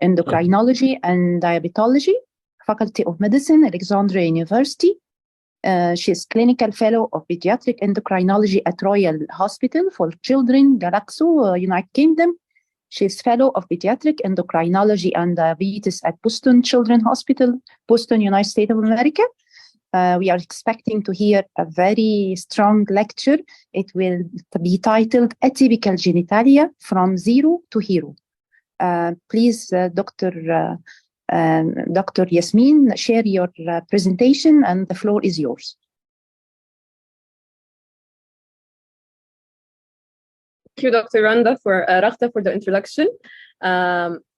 Endocrinology and Diabetology, Faculty of Medicine, Alexandria University. She is Clinical Fellow of Pediatric Endocrinology at Royal Hospital for Children, Galaxo, United Kingdom. She is Fellow of Pediatric Endocrinology and Diabetes at Boston Children's Hospital, Boston, United States of America. We are expecting to hear a very strong lecture. It will be titled Atypical Genitalia from Zero to Hero. Please, Dr. Yasmine, share your presentation, and the floor is yours. Thank you, Dr. Randa, Raghda, for the introduction. Okay.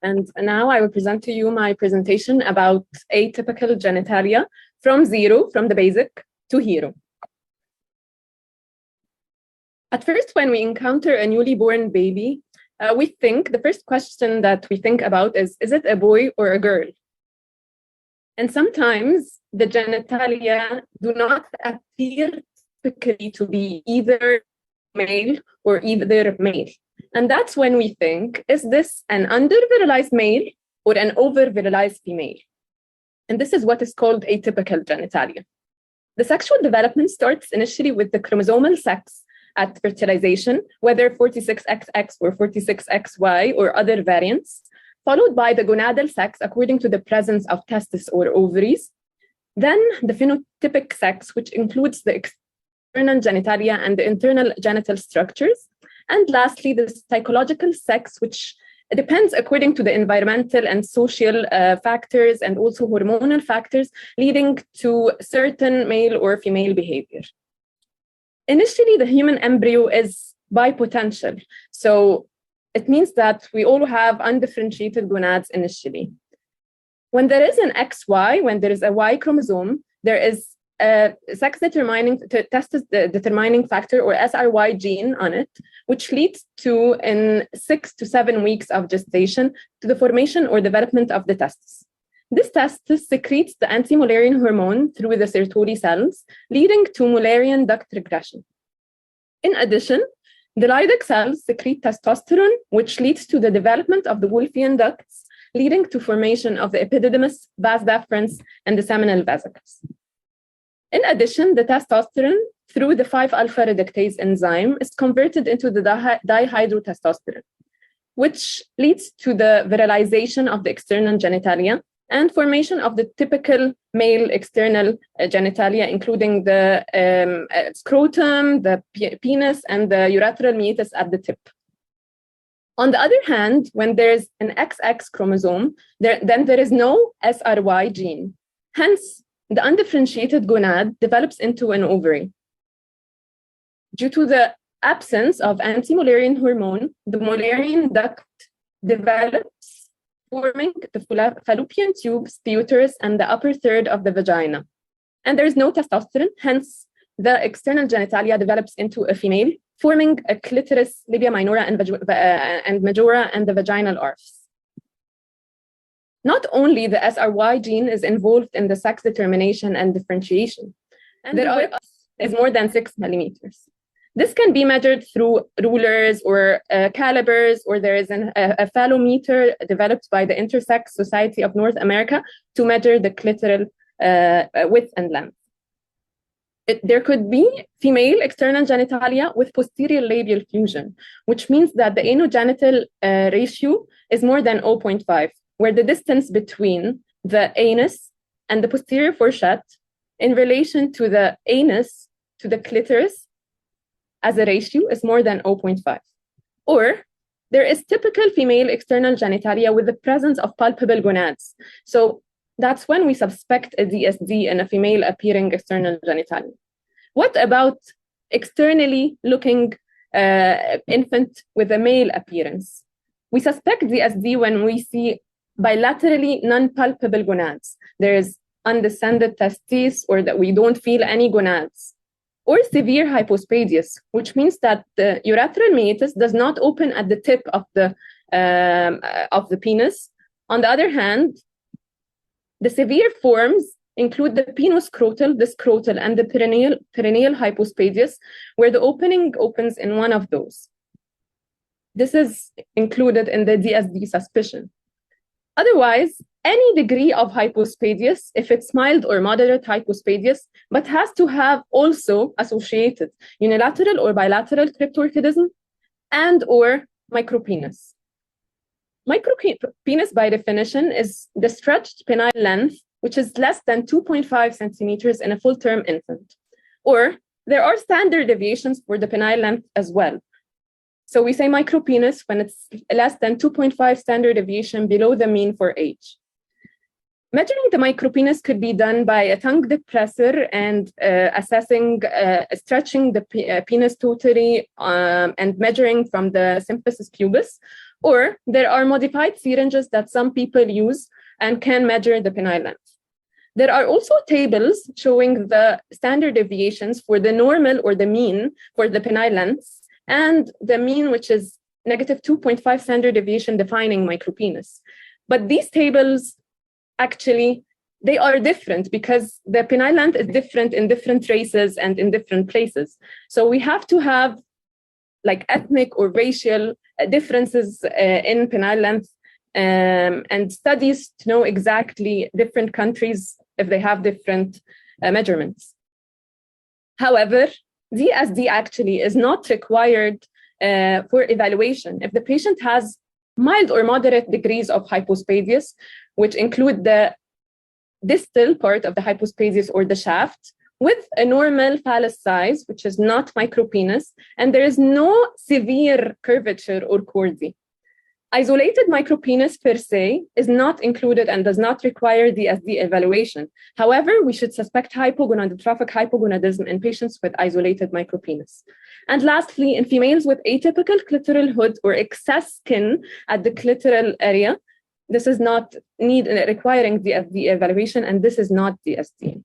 And now I will present to you my presentation about atypical genitalia from zero, from the basic, to hero. At first, when we encounter a newly born baby, the first question that we think about is it a boy or a girl? And sometimes the genitalia do not appear typically to be either male or either male. And that's when we think, is this an under-virilized male or an over-virilized female? And this is what is called atypical genitalia. The sexual development starts initially with the chromosomal sex at fertilization, whether 46XX or 46XY or other variants, followed by the gonadal sex according to the presence of testes or ovaries. Then the phenotypic sex, which includes the external genitalia and the internal genital structures. And lastly, the psychological sex, which depends according to the environmental and social factors and also hormonal factors, leading to certain male or female behavior. Initially, the human embryo is bipotential. So it means that we all have undifferentiated gonads initially. When there is an XY, when there is a Y chromosome, there is a testis determining factor or SRY gene on it, which leads to, in 6 to 7 weeks of gestation, to the formation or development of the testis. This testis secretes the anti-Mullerian hormone through the Sertoli cells, leading to Mullerian duct regression. In addition, the Leydig cells secrete testosterone, which leads to the development of the Wolffian ducts, leading to formation of the epididymis, vas deferens, and the seminal vesicles. In addition, the testosterone, through the 5-alpha reductase enzyme, is converted into the dihydrotestosterone, which leads to the virilization of the external genitalia and formation of the typical male external genitalia, including the scrotum, the penis, and the urethral meatus at the tip. On the other hand, when there's an XX chromosome, then there is no SRY gene. Hence, the undifferentiated gonad develops into an ovary. Due to the absence of anti-Mullerian hormone, the Mullerian duct develops, forming the fallopian tubes, the uterus, and the upper third of the vagina. And there is no testosterone, hence the external genitalia develops into a female, forming a clitoris, labia minora, and majora, and the vaginal arches. Not only the SRY gene is involved in the sex determination and differentiation, and there is more than 6 millimeters. This can be measured through rulers or calipers, or there is a phallometer developed by the Intersex Society of North America to measure the clitoral width and length. There could be female external genitalia with posterior labial fusion, which means that the anogenital ratio is more than 0.5, where the distance between the anus and the posterior fourchette in relation to the anus to the clitoris as a ratio is more than 0.5. Or there is typical female external genitalia with the presence of palpable gonads. So that's when we suspect a DSD in a female appearing external genitalia. What about externally looking infant with a male appearance? We suspect DSD when we see bilaterally non-palpable gonads. There is undescended testes, or that we don't feel any gonads. Or severe hypospadias, which means that the urethral meatus does not open at the tip of the penis. On the other hand, the severe forms include the penoscrotal, the scrotal, and the perineal hypospadias, where the opening opens in one of those. This is included in the DSD suspicion. Otherwise, any degree of hypospadias, if it's mild or moderate hypospadias, but has to have also associated unilateral or bilateral cryptorchidism and or micropenis. Micropenis, by definition, is the stretched penile length, which is less than 2.5 centimeters in a full-term infant. Or there are standard deviations for the penile length as well. So we say micropenis when it's less than 2.5 standard deviation below the mean for age. Measuring the micropenis could be done by a tongue depressor and stretching the penis totally and measuring from the symphysis pubis. Or there are modified syringes that some people use and can measure the penile length. There are also tables showing the standard deviations for the normal or the mean for the penile lengths and the mean, which is negative 2.5 standard deviation defining micropenis. But these tables, actually, they are different because the penile length is different in different races and in different places. So we have to have like ethnic or racial differences in penile length and studies to know exactly different countries if they have different measurements. However, DSD actually is not required for evaluation. If the patient has mild or moderate degrees of hypospadias, which include the distal part of the hypospadias or the shaft, with a normal phallus size, which is not micropenis, and there is no severe curvature or chordee. Isolated micropenis per se is not included and does not require DSD evaluation. However, we should suspect hypogonadotrophic hypogonadism in patients with isolated micropenis. And lastly, in females with atypical clitoral hood or excess skin at the clitoral area, this is not requiring DSD evaluation, and this is not DSD.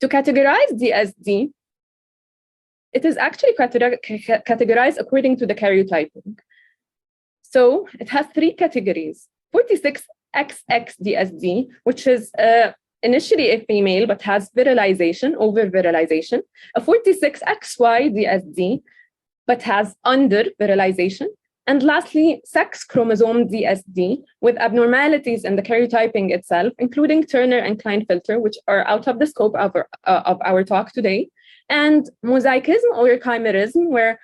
To categorize DSD, it is actually categorized according to the karyotyping. So it has three categories: 46XX DSD, which is initially a female but has virilization, over-virilization; a 46XY DSD, but has under-virilization; and lastly, sex chromosome DSD, with abnormalities in the karyotyping itself, including Turner and Klinefelter, which are out of the scope of our talk today, and mosaicism or chimerism, where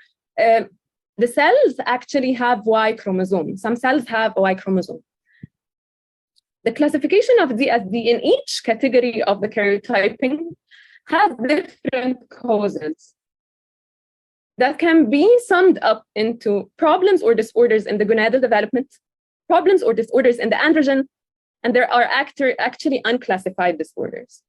the cells actually have Y chromosome. Some cells have a Y chromosome. The classification of DSD in each category of the karyotyping has different causes that can be summed up into problems or disorders in the gonadal development, problems or disorders in the androgen, and there are actually unclassified disorders.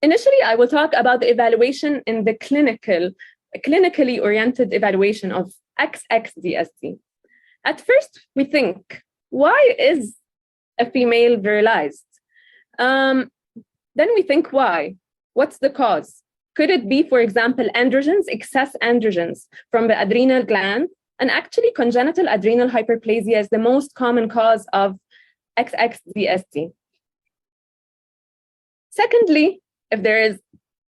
Initially, I will talk about the evaluation in the clinically oriented evaluation of XX DSD. At first, we think, why is a female virilized? Then we think, why? What's the cause? Could it be, for example, androgens, excess androgens from the adrenal gland? And actually, congenital adrenal hyperplasia is the most common cause of XX DSD. Secondly, if there is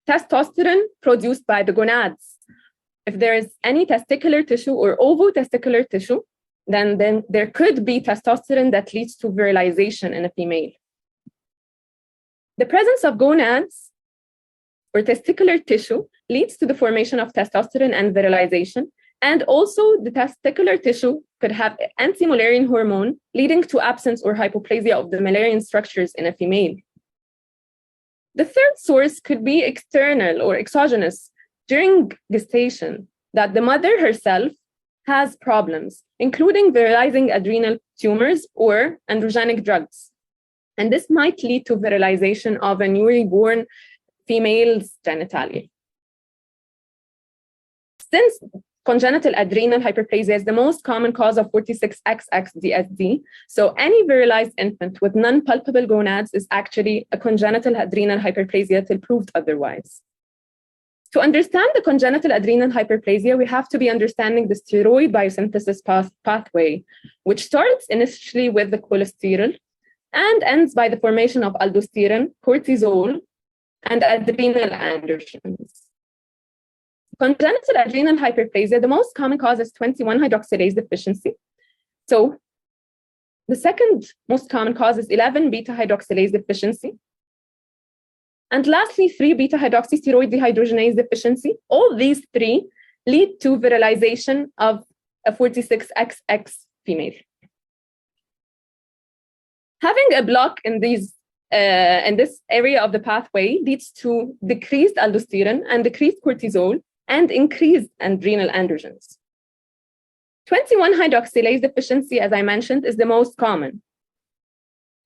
testosterone produced by the gonads, if there is any testicular tissue or ovotesticular tissue, then there could be testosterone that leads to virilization in a female. The presence of gonads or testicular tissue leads to the formation of testosterone and virilization, and also the testicular tissue could have anti-Mullerian hormone, leading to absence or hypoplasia of the Mullerian structures in a female. The third source could be external or exogenous during gestation, that the mother herself has problems, including virilizing adrenal tumors or androgenic drugs. And this might lead to virilization of a newly born female's genitalia. Since congenital adrenal hyperplasia is the most common cause of 46XX DSD, so any virilized infant with non-palpable gonads is actually a congenital adrenal hyperplasia till proved otherwise. To understand the congenital adrenal hyperplasia, we have to be understanding the steroid biosynthesis pathway, which starts initially with the cholesterol, and ends by the formation of aldosterone, cortisol, and adrenal androgens. Congenital adrenal hyperplasia, the most common cause is 21-hydroxylase deficiency. So the second most common cause is 11-beta-hydroxylase deficiency. And lastly, 3-beta-hydroxysteroid dehydrogenase deficiency. All these three lead to virilization of a 46XX female. Having a block in this area of the pathway leads to decreased aldosterone and decreased cortisol and increased adrenal androgens. 21-hydroxylase deficiency, as I mentioned, is the most common.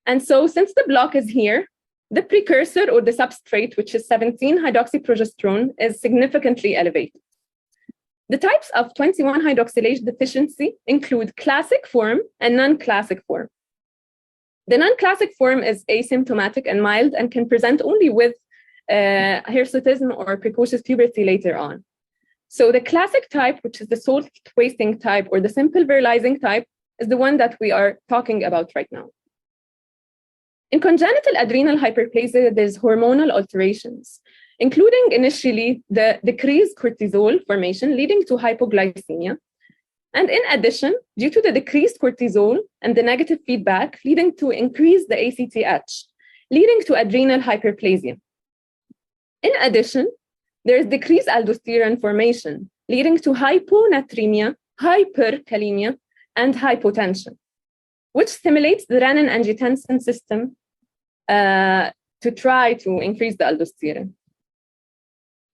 And so since the block is here, the precursor or the substrate, which is 17-hydroxyprogesterone, is significantly elevated. The types of 21-hydroxylase deficiency include classic form and non-classic form. The non-classic form is asymptomatic and mild and can present only with hirsutism or precocious puberty later on. So the classic type, which is the salt wasting type or the simple virilizing type, is the one that we are talking about right now. In congenital adrenal hyperplasia, there's hormonal alterations, including initially the decreased cortisol formation leading to hypoglycemia. And in addition, due to the decreased cortisol and the negative feedback leading to increase the ACTH, leading to adrenal hyperplasia. In addition, there is decreased aldosterone formation, leading to hyponatremia, hyperkalemia, and hypotension, which stimulates the renin-angiotensin system to try to increase the aldosterone.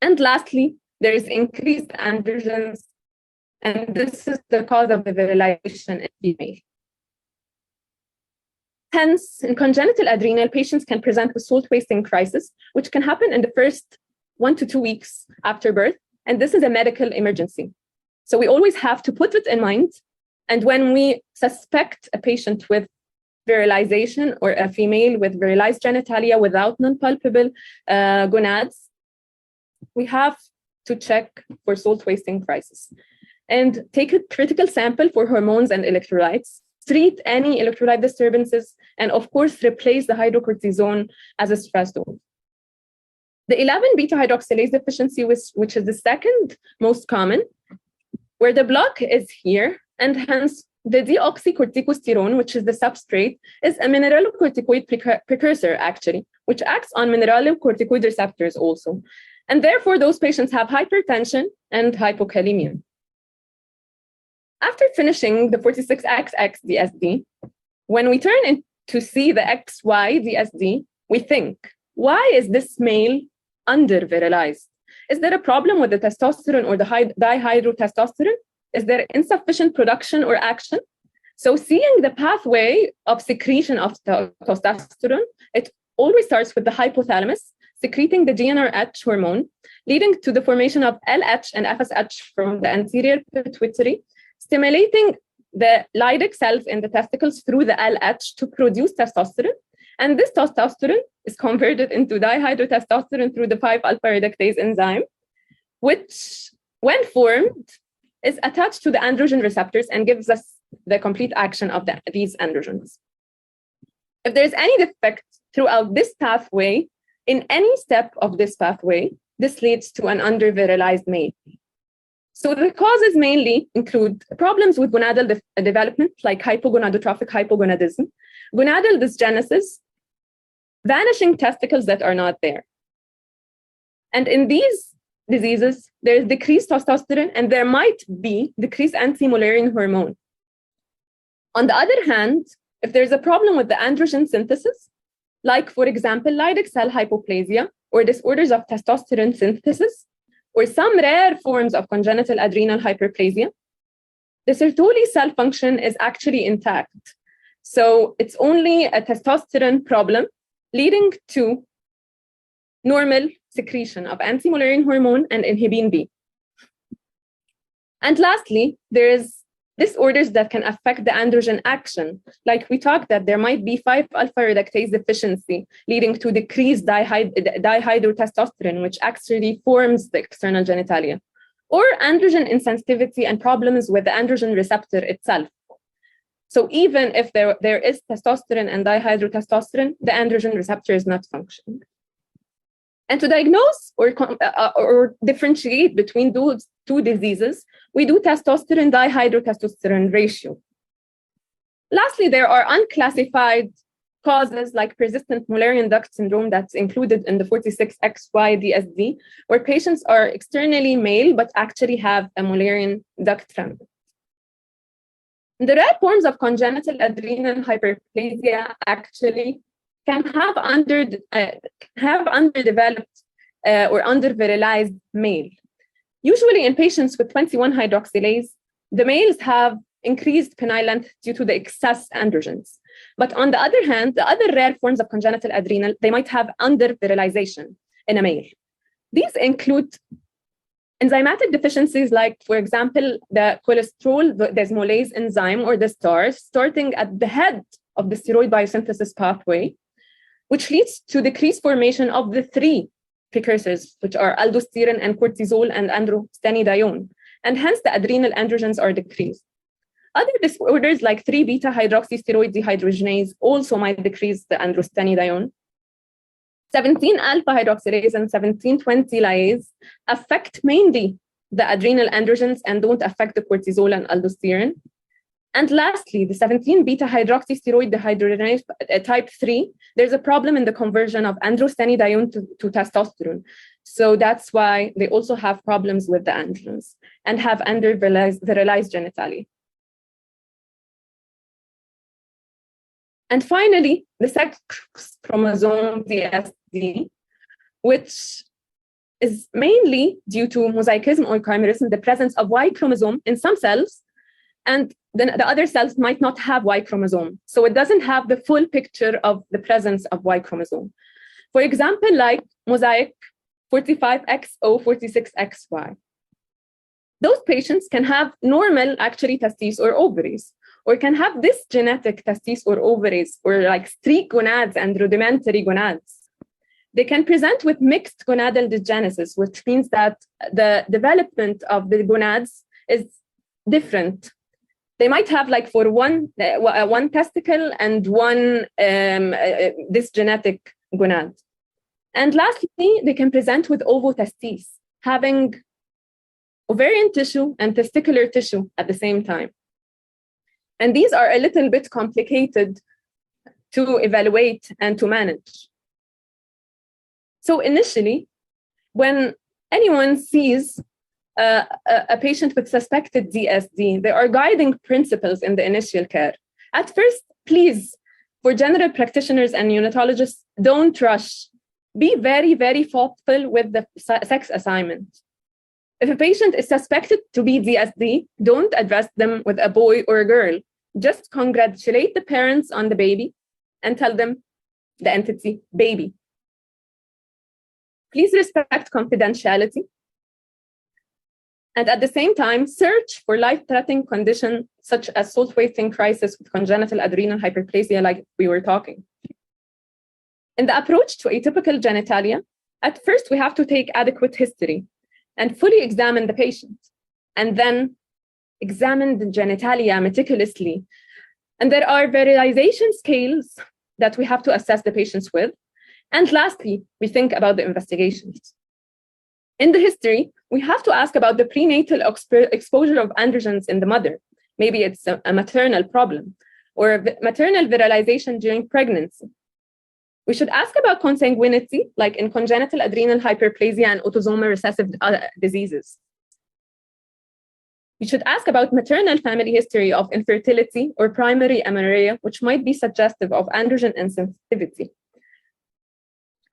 And lastly, there is increased androgens, and this is the cause of the virilization in female. Hence, in congenital adrenal, patients can present with salt wasting crisis, which can happen in the first 1 to 2 weeks after birth, and this is a medical emergency. So we always have to put it in mind, and when we suspect a patient with virilization or a female with virilized genitalia without non-palpable gonads, we have to check for salt wasting crisis and take a critical sample for hormones and electrolytes, treat any electrolyte disturbances, and of course, replace the hydrocortisone as a stressor. The 11-beta-hydroxylase deficiency, which is the second most common, where the block is here, and hence the deoxycorticosterone, which is the substrate, is a mineralocorticoid precursor, actually, which acts on mineralocorticoid receptors also. And therefore, those patients have hypertension and hypokalemia. After finishing the 46XX DSD, when we turn in to see the XY DSD, we think, why is this male under-virilized? Is there a problem with the testosterone or the dihydrotestosterone? Is there insufficient production or action? So seeing the pathway of secretion of testosterone, it always starts with the hypothalamus, secreting the GnRH hormone, leading to the formation of LH and FSH from the anterior pituitary, stimulating the Leydig cells in the testicles through the LH to produce testosterone. And this testosterone is converted into dihydrotestosterone through the 5-alpha reductase enzyme, which, when formed, is attached to the androgen receptors and gives us the complete action of these androgens. If there's any defect throughout this pathway, in any step of this pathway, this leads to an under-virilized male. So the causes mainly include problems with gonadal development, like hypogonadotrophic hypogonadism, gonadal dysgenesis, vanishing testicles that are not there. And in these diseases, there is decreased testosterone, and there might be decreased anti-Mullerian hormone. On the other hand, if there's a problem with the androgen synthesis, like, for example, Leydig cell hypoplasia or disorders of testosterone synthesis, or some rare forms of congenital adrenal hyperplasia, the Sertoli cell function is actually intact. So it's only a testosterone problem leading to normal secretion of anti-Mullerian hormone and inhibin B. And lastly, there is disorders that can affect the androgen action. Like we talked that there might be 5-alpha reductase deficiency leading to decreased dihydrotestosterone, which actually forms the external genitalia, or androgen insensitivity and problems with the androgen receptor itself. So even if there is testosterone and dihydrotestosterone, the androgen receptor is not functioning. And to diagnose or differentiate between those two diseases, we do testosterone dihydrotestosterone ratio. Lastly, there are unclassified causes like persistent Mullerian duct syndrome that's included in the 46XY DSD, where patients are externally male but actually have a Mullerian duct tremor. The rare forms of congenital adrenal hyperplasia actually can have underdeveloped or undervirilized male. Usually in patients with 21-hydroxylase, the males have increased penile length due to the excess androgens. But on the other hand, the other rare forms of congenital adrenal, they might have undervirilization in a male. These include enzymatic deficiencies like, for example, the cholesterol desmolase enzyme or the STAR, starting at the head of the steroid biosynthesis pathway, which leads to decreased formation of the three precursors, which are aldosterone and cortisol and androstenedione, and hence the adrenal androgens are decreased. Other disorders like 3-beta-hydroxysteroid dehydrogenase also might decrease the androstenedione. 17-alpha-hydroxylase and 17-20-lyase affect mainly the adrenal androgens and don't affect the cortisol and aldosterone. And lastly, the 17-beta-hydroxysteroid dehydrogenase type 3, there's a problem in the conversion of androstenedione to testosterone. So that's why they also have problems with the androgens and have undervirilized genitalia. And finally, the sex chromosome DSD, which is mainly due to mosaicism or chimerism, the presence of Y chromosome in some cells, and then the other cells might not have Y chromosome. So it doesn't have the full picture of the presence of Y chromosome. For example, like mosaic 45XO, 46XY. Those patients can have normal, actually, testes or ovaries, or can have dysgenetic testes or ovaries, or like streak gonads and rudimentary gonads. They can present with mixed gonadal dysgenesis, which means that the development of the gonads is different. They might have like for one testicle and one dysgenetic gonad. And lastly, they can present with ovotestes, having ovarian tissue and testicular tissue at the same time. And these are a little bit complicated to evaluate and to manage. So initially, when anyone sees a patient with suspected DSD, there are guiding principles in the initial care. At first, please, for general practitioners and neonatologists, don't rush. Be very, very thoughtful with the sex assignment. If a patient is suspected to be DSD, don't address them with a boy or a girl. Just congratulate the parents on the baby and tell them the entity baby. Please respect confidentiality. And at the same time, search for life-threatening conditions such as salt wasting crisis with congenital adrenal hyperplasia like we were talking. In the approach to atypical genitalia, at first we have to take adequate history and fully examine the patient, and then examine the genitalia meticulously. And there are virilization scales that we have to assess the patients with. And lastly, we think about the investigations. In the history, we have to ask about the prenatal exposure of androgens in the mother. Maybe it's a maternal problem, or maternal virilization during pregnancy. We should ask about consanguinity, like in congenital adrenal hyperplasia and autosomal recessive diseases. We should ask about maternal family history of infertility or primary amenorrhea, which might be suggestive of androgen insensitivity.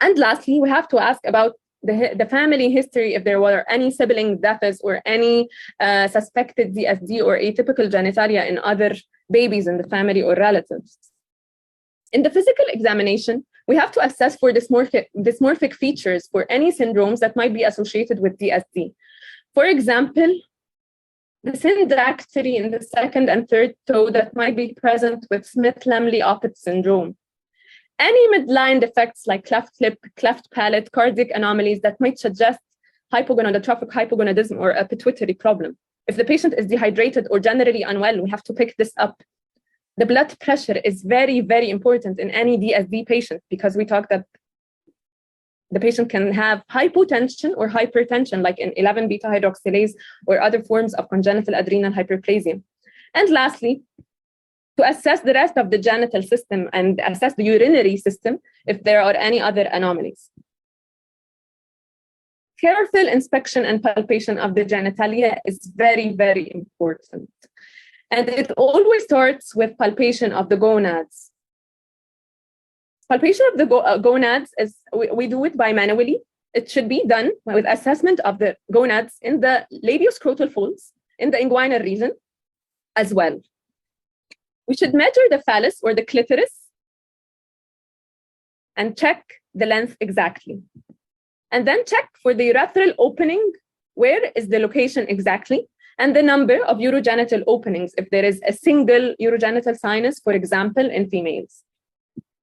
And lastly, we have to ask about the family history, if there were any sibling deaths or any suspected DSD or atypical genitalia in other babies in the family or relatives. In the physical examination, we have to assess for dysmorphic features for any syndromes that might be associated with DSD. For example, the syndactyly in the second and third toe that might be present with Smith-Lemli-Opitz syndrome. Any midline defects like cleft lip, cleft palate, cardiac anomalies that might suggest hypogonadotrophic hypogonadism or a pituitary problem. If the patient is dehydrated or generally unwell, we have to pick this up. The blood pressure is very, very important in any DSD patient, because we talked that the patient can have hypotension or hypertension, like in 11-beta hydroxylase or other forms of congenital adrenal hyperplasia. And lastly, to assess the rest of the genital system and assess the urinary system if there are any other anomalies. Careful inspection and palpation of the genitalia is very, very important. And it always starts with palpation of the gonads. Palpation of the gonads is, we do it bimanually. It should be done with assessment of the gonads in the labioscrotal folds, in the inguinal region as well. We should measure the phallus or the clitoris and check the length exactly. And then check for the urethral opening, where is the location exactly, and the number of urogenital openings, if there is a single urogenital sinus, for example, in females.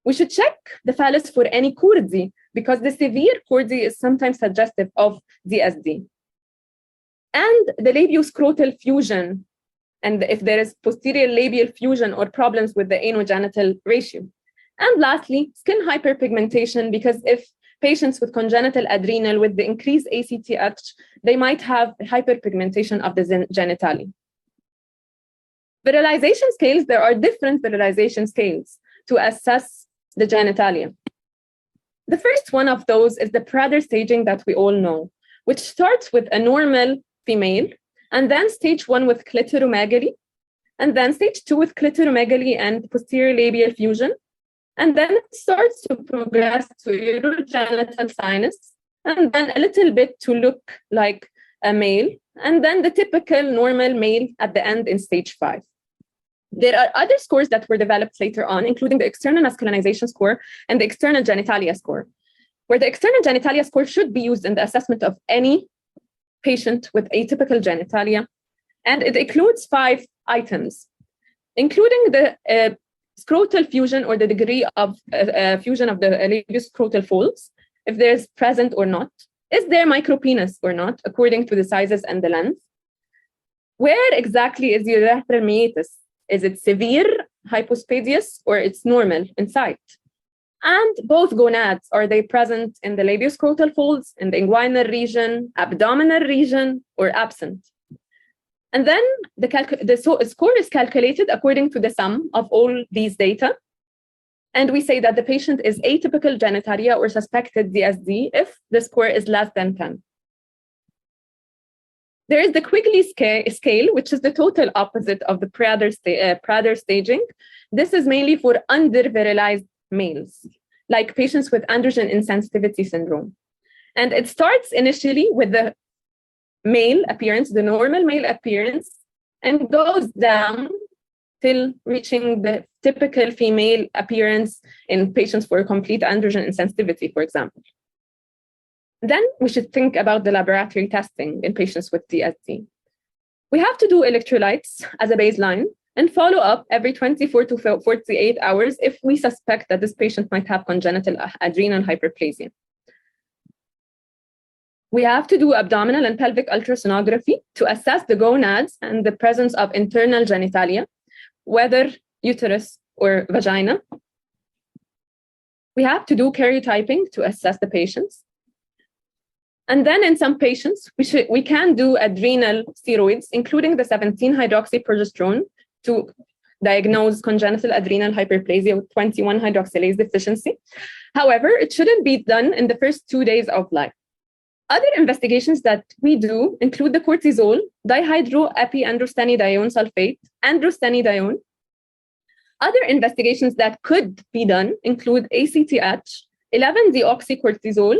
We should check the phallus for any chordee, because the severe chordee is sometimes suggestive of DSD. And the labioscrotal fusion, and if there is posterior labial fusion or problems with the anogenital ratio. And lastly, skin hyperpigmentation, because if patients with congenital adrenal with the increased ACTH, they might have hyperpigmentation of the genitalia. Virilization scales, there are different virilization scales to assess the genitalia. The first one of those is the Prader staging that we all know, which starts with a normal female, and then stage 1 with clitoromegaly, and then stage 2 with clitoromegaly and posterior labial fusion, and then it starts to progress to urogenital sinus, and then a little bit to look like a male, and then the typical normal male at the end in stage 5. There are other scores that were developed later on, including the external masculinization score and the external genitalia score, where the external genitalia score should be used in the assessment of any patient with atypical genitalia. And it includes 5 items, including the scrotal fusion or the degree of fusion of the labioscrotal folds, if there's present or not. Is there micropenis or not, according to the sizes and the length? Where exactly is the urethral meatus? Is it severe hypospadias or it's normal in sight? And both gonads, are they present in the labioscrotal folds, in the inguinal region, abdominal region, or absent? And then the score is calculated according to the sum of all these data. And we say that the patient is atypical genitalia or suspected DSD if the score is less than 10. There is the Quigley scale, which is the total opposite of the Prader staging. This is mainly for under-virilized males, like patients with androgen insensitivity syndrome. And it starts initially with the male appearance, the normal male appearance, and goes down till reaching the typical female appearance in patients for complete androgen insensitivity, for example. Then we should think about the laboratory testing in patients with DSD. We have to do electrolytes as a baseline and follow up every 24 to 48 hours if we suspect that this patient might have congenital adrenal hyperplasia. We have to do abdominal and pelvic ultrasonography to assess the gonads and the presence of internal genitalia, whether uterus or vagina. We have to do karyotyping to assess the patients. And then in some patients, we can do adrenal steroids, including the 17-hydroxyprogesterone, to diagnose congenital adrenal hyperplasia with 21-hydroxylase deficiency. However, it shouldn't be done in the first 2 days of life. Other investigations that we do include the cortisol, dihydroepiandrostenedione sulfate, androstenedione. Other investigations that could be done include ACTH, 11-deoxycortisol,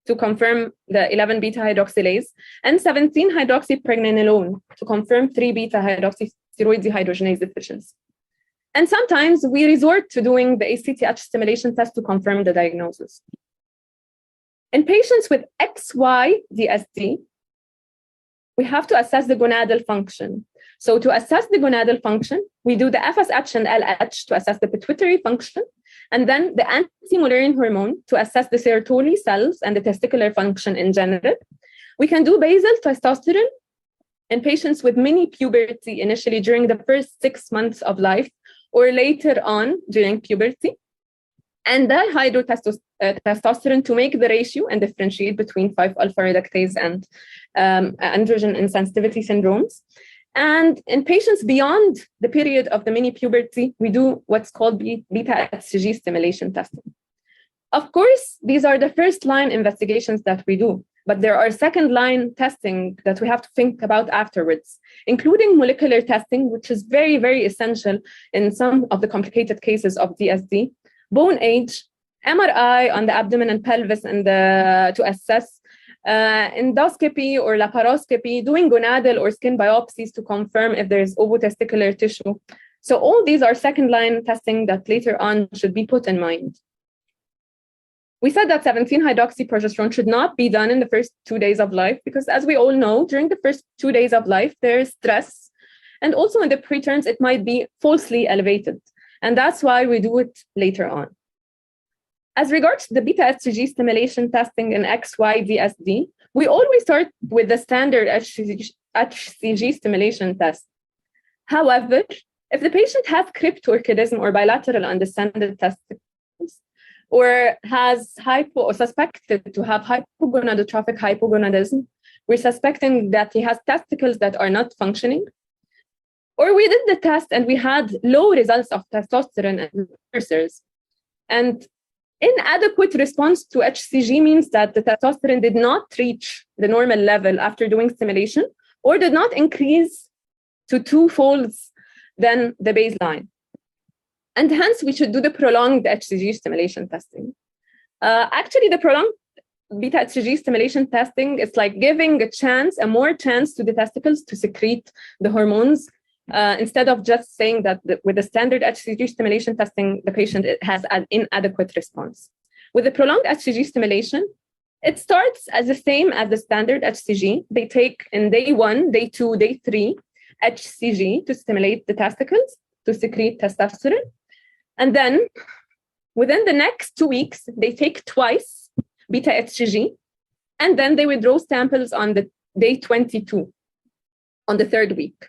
to confirm the 11-beta hydroxylase, and 17-hydroxypregnenolone to confirm 3-beta hydroxysteroid dehydrogenase deficiency. And sometimes we resort to doing the ACTH stimulation test to confirm the diagnosis. In patients with XY DSD, we have to assess the gonadal function. So to assess the gonadal function, we do the FSH and LH to assess the pituitary function, and then the anti-Mullerian hormone to assess the Sertoli cells and the testicular function in general. We can do basal testosterone in patients with mini puberty initially during the first 6 months of life, or later on during puberty, and dihydrotestosterone to make the ratio and differentiate between 5-alpha reductase and androgen insensitivity syndromes. And in patients beyond the period of the mini puberty, we do what's called beta-HCG stimulation testing. Of course, these are the first line investigations that we do, but there are second line testing that we have to think about afterwards, including molecular testing, which is very, very essential in some of the complicated cases of DSD, bone age, MRI on the abdomen and pelvis and to assess endoscopy or laparoscopy, doing gonadal or skin biopsies to confirm if there is ovotesticular tissue. So all these are second line testing that later on should be put in mind. We said that 17-hydroxyprogesterone should not be done in the first 2 days of life because, as we all know, during the first 2 days of life, there is stress. And also in the preterms, it might be falsely elevated. And that's why we do it later on. As regards to the beta-HCG stimulation testing in XY-DSD, we always start with the standard HCG stimulation test. However, if the patient has cryptorchidism or bilateral undescended testicles, or has suspected to have hypogonadotrophic hypogonadism, we're suspecting that he has testicles that are not functioning, or we did the test and we had low results of testosterone and precursors. And inadequate response to HCG means that the testosterone did not reach the normal level after doing stimulation, or did not increase to 2-folds than the baseline. And hence, we should do the prolonged HCG stimulation testing. Actually, the prolonged beta-HCG stimulation testing is like giving a more chance to the testicles to secrete the hormones, instead of just saying that with the standard HCG stimulation testing, the patient has an inadequate response. With the prolonged HCG stimulation, it starts as the same as the standard HCG. They take in day 1, day 2, day 3, HCG to stimulate the testicles to secrete testosterone. And then within the next 2 weeks, they take twice beta-HCG, and then they withdraw samples on the day 22, on the 3rd week.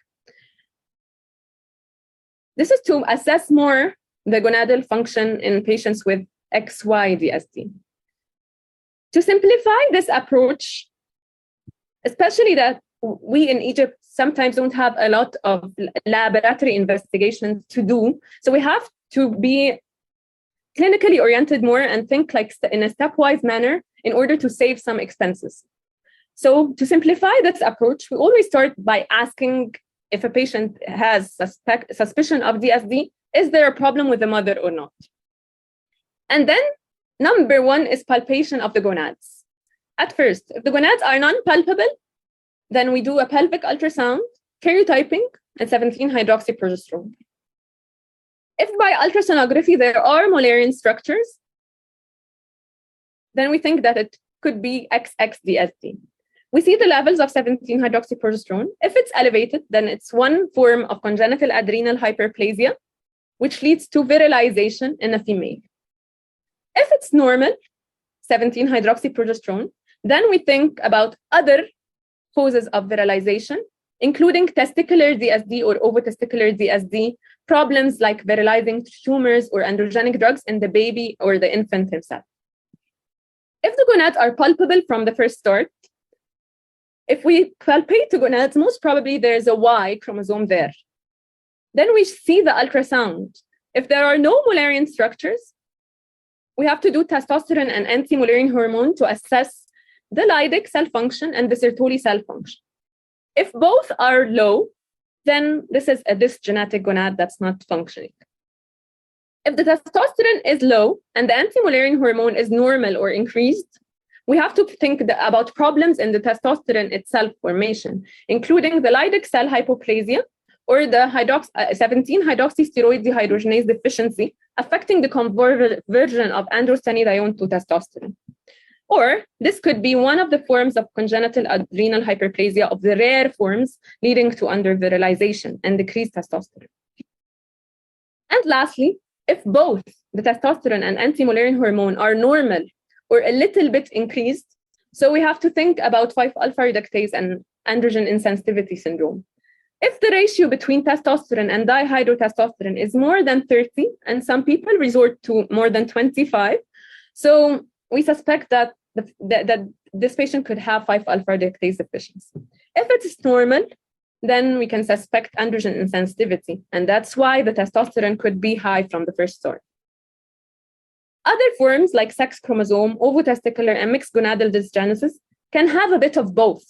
This is to assess more the gonadal function in patients with XY-DSD. To simplify this approach, especially that we in Egypt sometimes don't have a lot of laboratory investigations to do, so we have to be clinically oriented more and think like in a stepwise manner in order to save some expenses. So to simplify this approach, we always start by asking if a patient has suspicion of DSD, is there a problem with the mother or not? And then number 1 is palpation of the gonads. At first, if the gonads are non-palpable, then we do a pelvic ultrasound, karyotyping, and 17-hydroxyprogesterone. If by ultrasonography there are Mullerian structures, then we think that it could be XX-DSD. We see the levels of 17-hydroxyprogesterone. If it's elevated, then it's one form of congenital adrenal hyperplasia, which leads to virilization in a female. If it's normal, 17-hydroxyprogesterone, then we think about other causes of virilization, including testicular DSD or ovotesticular DSD, problems like virilizing tumors or androgenic drugs in the baby or the infant himself. If the gonads are palpable from the first start, if we palpate the gonads, most probably there's a Y chromosome there. Then we see the ultrasound. If there are no Mullerian structures, we have to do testosterone and anti-Mullerian hormone to assess the Leydig cell function and the Sertoli cell function. If both are low, then this is a dysgenetic gonad that's not functioning. If the testosterone is low and the anti-Mullerian hormone is normal or increased, we have to think about problems in the testosterone itself formation, including the Leydig cell hypoplasia or the 17-hydroxysteroid dehydrogenase deficiency, affecting the conversion of androstenedione to testosterone. Or this could be one of the forms of congenital adrenal hyperplasia of the rare forms leading to undervirilization and decreased testosterone. And lastly, if both the testosterone and anti-Mullerian hormone are normal or a little bit increased, so we have to think about 5-alpha reductase and androgen insensitivity syndrome. If the ratio between testosterone and dihydrotestosterone is more than 30, and some people resort to more than 25, so we suspect that that this patient could have 5-alpha reductase deficiency. If it's normal, then we can suspect androgen insensitivity, and that's why the testosterone could be high from the first start. Other forms like sex chromosome, ovotesticular, and mixed gonadal dysgenesis can have a bit of both.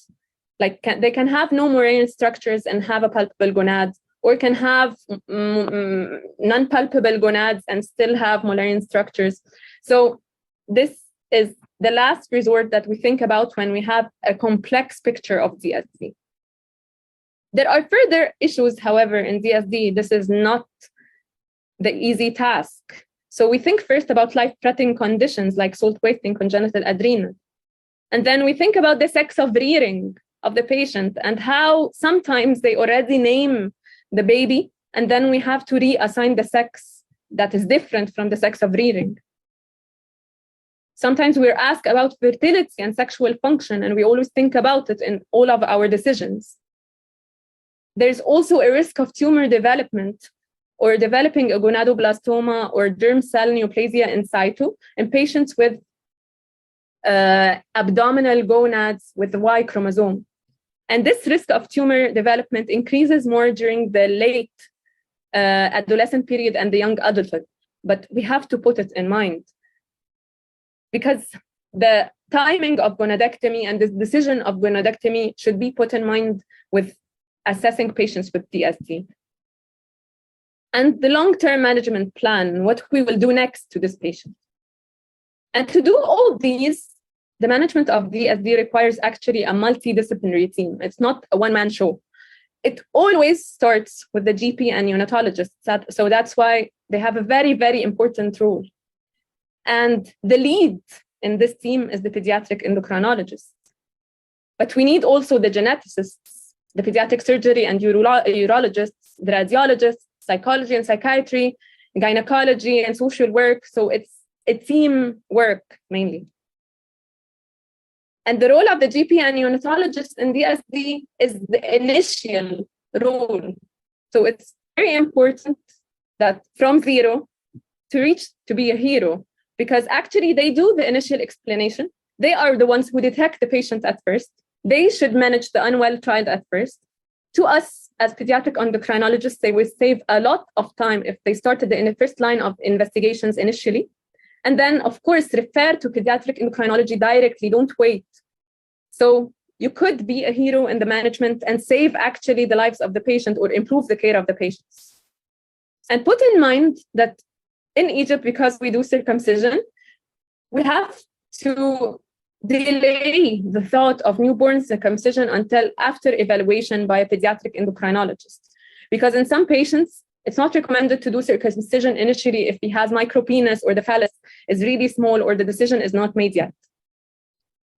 Like they can have no Moraine structures and have a palpable gonad, or can have non-palpable gonads and still have Moraine structures. So this is the last resort that we think about when we have a complex picture of DSD. There are further issues, however, in DSD. This is not the easy task. So we think first about life-threatening conditions like salt wasting, congenital adrenal. And then we think about the sex of rearing of the patient and how sometimes they already name the baby, and then we have to reassign the sex that is different from the sex of rearing. Sometimes we're asked about fertility and sexual function, and we always think about it in all of our decisions. There's also a risk of tumor development or developing a gonadoblastoma or germ cell neoplasia in situ in patients with abdominal gonads with the Y chromosome. And this risk of tumor development increases more during the late adolescent period and the young adulthood. But we have to put it in mind, because the timing of gonadectomy and the decision of gonadectomy should be put in mind with assessing patients with DSD. And the long-term management plan, what we will do next to this patient. And to do all these, the management of DSD requires actually a multidisciplinary team. It's not a one-man show. It always starts with the GP and neonatologist. So that's why they have a very, very important role. And the lead in this team is the pediatric endocrinologist. But we need also the geneticists, the pediatric surgery and urologists, the radiologists, psychology and psychiatry, gynecology and social work. So it's a team work mainly. And the role of the GP and neonatologist in DSD is the initial role. So it's very important that from zero to reach to be a hero, because actually they do the initial explanation. They are the ones who detect the patient at first. They should manage the unwell child at first. To us, as pediatric endocrinologists, they will save a lot of time if they started in the first line of investigations initially. And then, of course, refer to pediatric endocrinology directly. Don't wait. So you could be a hero in the management and save actually the lives of the patient or improve the care of the patients. And put in mind that in Egypt, because we do circumcision, we have to delay the thought of newborn circumcision until after evaluation by a pediatric endocrinologist. Because in some patients, it's not recommended to do circumcision initially if he has micropenis or the phallus is really small or the decision is not made yet.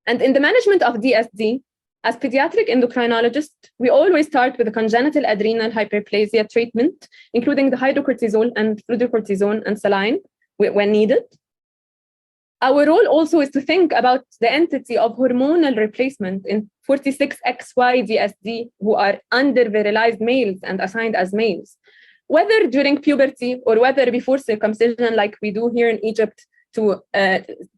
And in the management of DSD, as pediatric endocrinologists, we always start with the congenital adrenal hyperplasia treatment, including the hydrocortisone and fludrocortisone and saline when needed. Our role also is to think about the entity of hormonal replacement in 46XY DSD who are under-virilized males and assigned as males, whether during puberty or whether before circumcision, like we do here in Egypt, to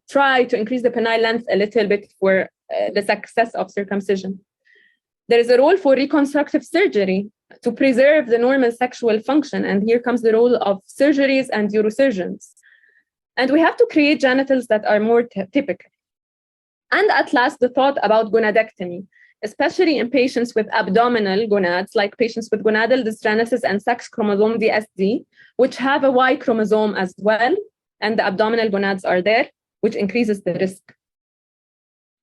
try to increase the penile length a little bit for the success of circumcision. There is a role for reconstructive surgery to preserve the normal sexual function, and here comes the role of surgeries and neurosurgeons. And we have to create genitals that are more typical. And at last, the thought about gonadectomy, especially in patients with abdominal gonads, like patients with gonadal dysgenesis and sex chromosome DSD, which have a Y chromosome as well, and the abdominal gonads are there, which increases the risk.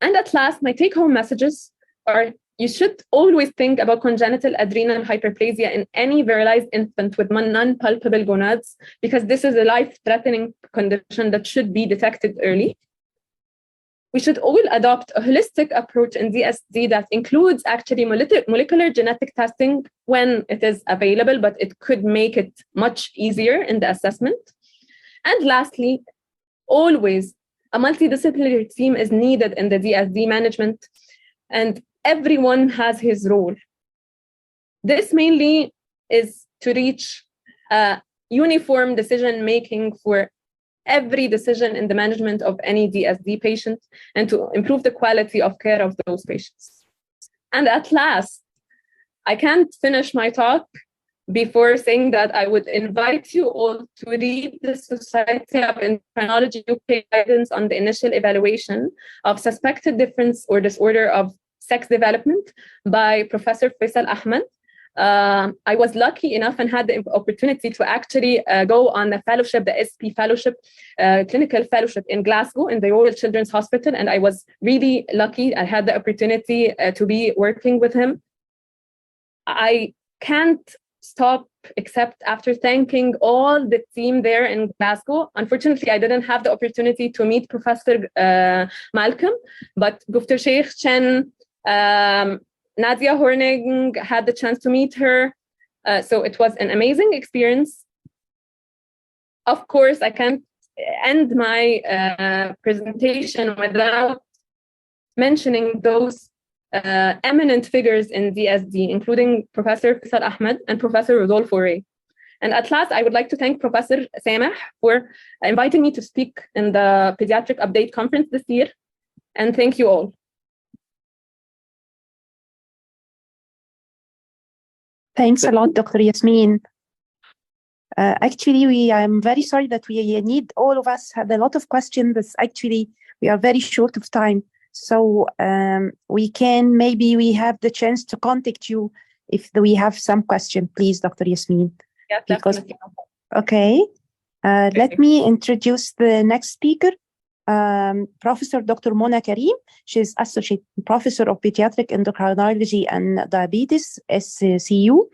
And at last, my take-home messages are you should always think about congenital adrenal hyperplasia in any virilized infant with non-palpable gonads, because this is a life-threatening condition that should be detected early. We should all adopt a holistic approach in DSD that includes actually molecular genetic testing when it is available, but it could make it much easier in the assessment. And lastly, always a multidisciplinary team is needed in the DSD management, and everyone has his role. This mainly is to reach uniform decision-making for every decision in the management of any DSD patient and to improve the quality of care of those patients. And at last, I can't finish my talk before saying that I would invite you all to read the Society of Endocrinology UK guidance on the initial evaluation of suspected difference or disorder of sex development by Professor Faisal Ahmed. I was lucky enough and had the opportunity to actually go on the fellowship, the SP fellowship, clinical fellowship in Glasgow in the Royal Children's Hospital. And I was really lucky. I had the opportunity to be working with him. I can't stop except after thanking all the team there in Glasgow. Unfortunately, I didn't have the opportunity to meet Professor Malcolm, but Dr. Sheikh Chen, Nadia Horning had the chance to meet her. So it was an amazing experience. Of course, I can't end my presentation without mentioning those eminent figures in DSD, including Professor Faisal Ahmed and Professor Rodolfo Ray. And at last, I would like to thank Professor Sameh for inviting me to speak in the Pediatric Update Conference this year. And thank you all. Thanks a lot, Dr. Yasmine. Actually, I'm very sorry that we need, all of us had a lot of questions, but actually we are very short of time. So maybe we have the chance to contact you if we have some question, please, Dr. Yasmine. Yes, definitely. Okay. Let me introduce the next speaker, Professor Dr. Mona Karim. She's Associate Professor of Pediatric Endocrinology and Diabetes, SCU.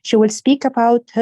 She will speak about her